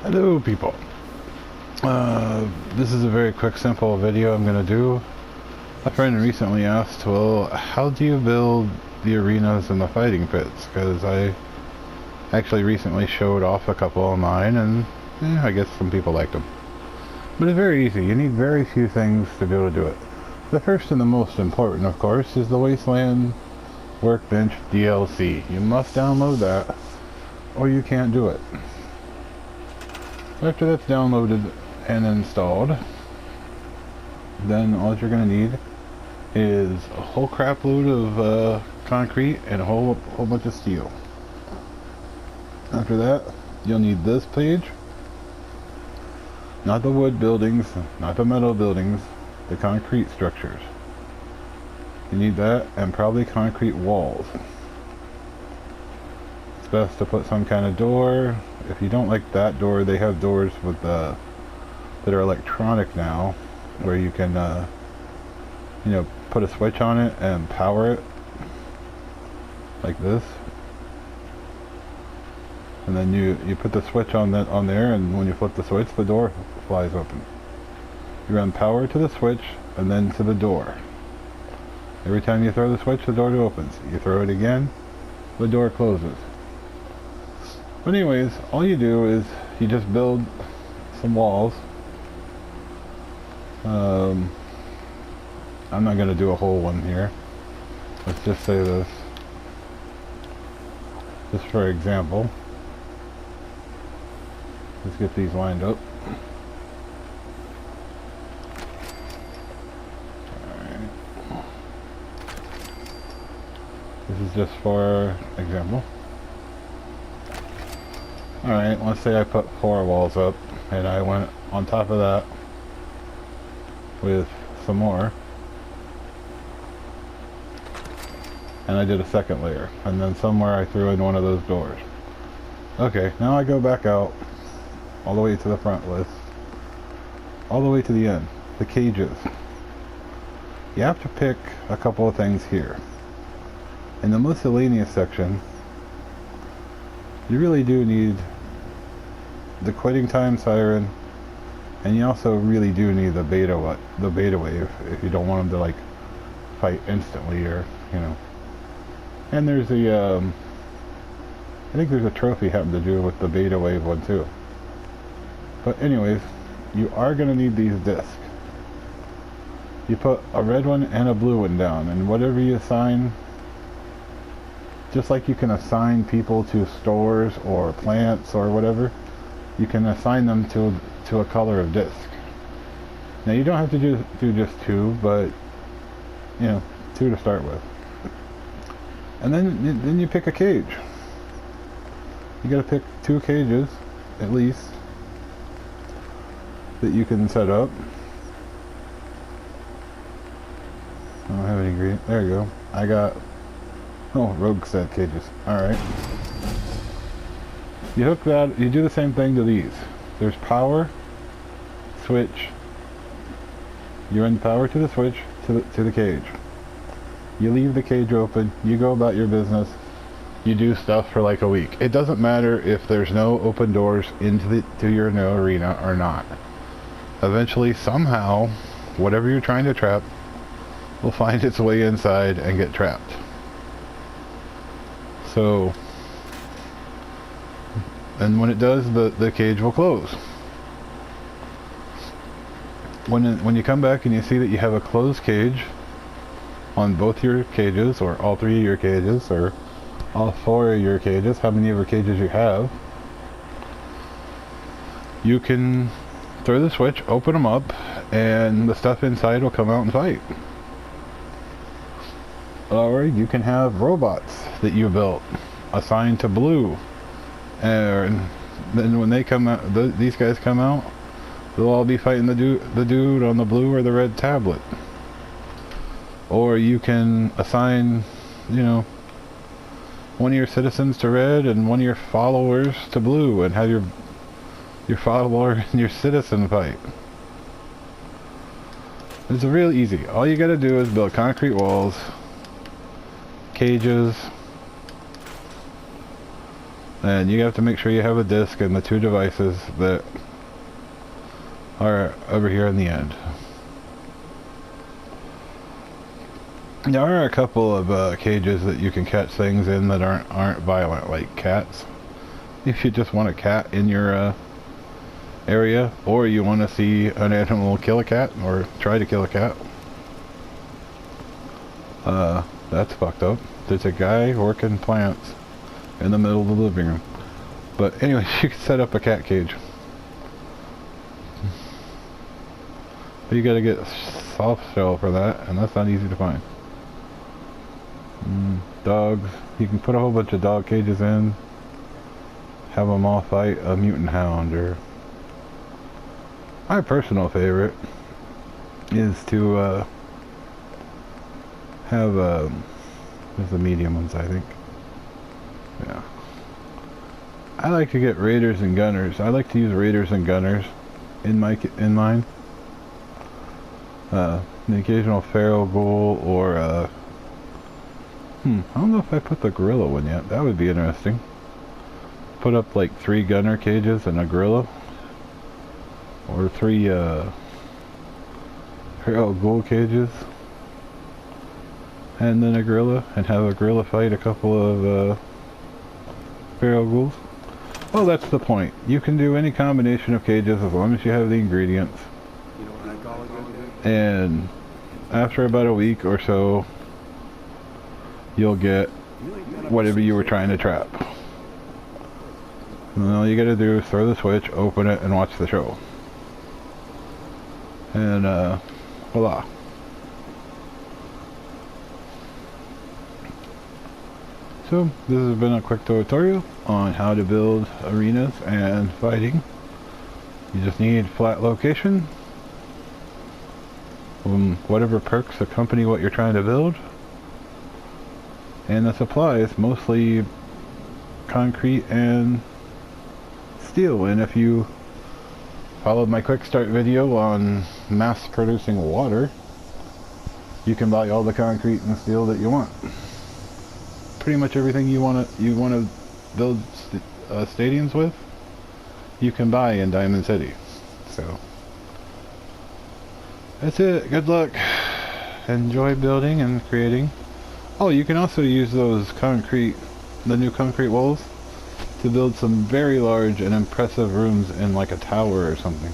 Hello people. This is a very quick simple video I'm going to do. A friend recently asked, well, how do you build the arenas and the fighting pits? Because I actually recently showed off a couple of mine and I guess some people liked them. But it's very easy. You need very few things to be able to do it. The first and the most important, of course, is the Wasteland Workbench DLC. You must download that or you can't do it. After that's downloaded and installed, then all you're going to need is a whole crap load of concrete and a whole bunch of steel. After that, you'll need this page. Not the wood buildings, not the metal buildings, the concrete structures. You need that and probably concrete walls. It's best to put some kind of door. If you don't like that door, they have doors with that are electronic now, where you can put a switch on it and power it like this, and then you put the switch on there, and when you flip the switch, the door flies open. You run power to the switch and then to the door. Every time you throw the switch, the door opens. You throw it again, the door closes. But anyways, all you do is you just build some walls. I'm not going to do a whole one here. Let's just say this, just for example. Let's get these lined up. Alright. This is just for example. Alright, let's say I put 4 walls up and I went on top of that with some more, and I did a second layer, and then somewhere I threw in one of those doors. Okay, now I go back out all the way to the front list, all the way to the end, the cages. You have to pick a couple of things here. In the miscellaneous section, you really do need the quitting time siren, and you also really do need the beta wave if you don't want them to like fight instantly, or And there's I think there's a trophy having to do with the beta wave one too. But anyways, you are going to need these discs. You put a red one and a blue one down, and whatever you assign, just like you can assign people to stores or plants or whatever, you can assign them to a color of disc. Now you don't have to do just 2, but 2 to start with. And then you pick a cage. You gotta pick 2 cages at least that you can set up. I don't have any green. There you go. I got rogue set cages. Alright. You hook that, you do the same thing to these. There's power, switch. You run power to the switch to the cage. You leave the cage open, you go about your business, you do stuff for like a week. It doesn't matter if there's no open doors into your new arena or not. Eventually, somehow, whatever you're trying to trap will find its way inside and get trapped. So, and when it does, the cage will close. When you come back and you see that you have a closed cage on both your cages, or all 3 of your cages, or all 4 of your cages, how many of your cages you have, you can throw the switch, open them up, and the stuff inside will come out and fight. Or you can have robots that you built assigned to blue, and then when they come out, these guys come out, they'll all be fighting the dude on the blue or the red tablet. Or you can assign, one of your citizens to red and one of your followers to blue, and have your follower and your citizen fight. It's real easy. All you gotta do is build concrete walls, cages, And you have to make sure you have a disc and the 2 devices that are over here in the end. There are a couple of cages that you can catch things in that aren't violent, like cats. If you just want a cat in your area, or you want to see an animal kill a cat, or try to kill a cat. That's fucked up. There's a guy working plants in the middle of the living room. But anyway, you can set up a cat cage. But you gotta get soft shell for that, and that's not easy to find. Dogs. You can put a whole bunch of dog cages in. Have them all fight a mutant hound, or... My personal favorite is to have there's the medium ones, I think. Yeah. I like to get raiders and gunners. I like to use raiders and gunners in mine. The occasional feral ghoul, or I don't know if I put the gorilla one yet. That would be interesting. Put up like 3 gunner cages and a gorilla. Or 3 feral ghoul cages. And then a gorilla, and have a gorilla fight a couple of feral ghouls. Well, that's the point. You can do any combination of cages as long as you have the ingredients. And after about a week or so, you'll get whatever you were trying to trap. And all you gotta do is throw the switch, open it, and watch the show. And voila. So this has been a quick tutorial on how to build arenas and fighting. You just need flat location, whatever perks accompany what you're trying to build, and the supplies, mostly concrete and steel. And if you followed my quick start video on mass producing water, you can buy all the concrete and steel that you want. Pretty much everything you want to build stadiums with, you can buy in Diamond City. So that's it. Good luck. Enjoy building and creating. Oh, you can also use those the new concrete walls, to build some very large and impressive rooms in like a tower or something.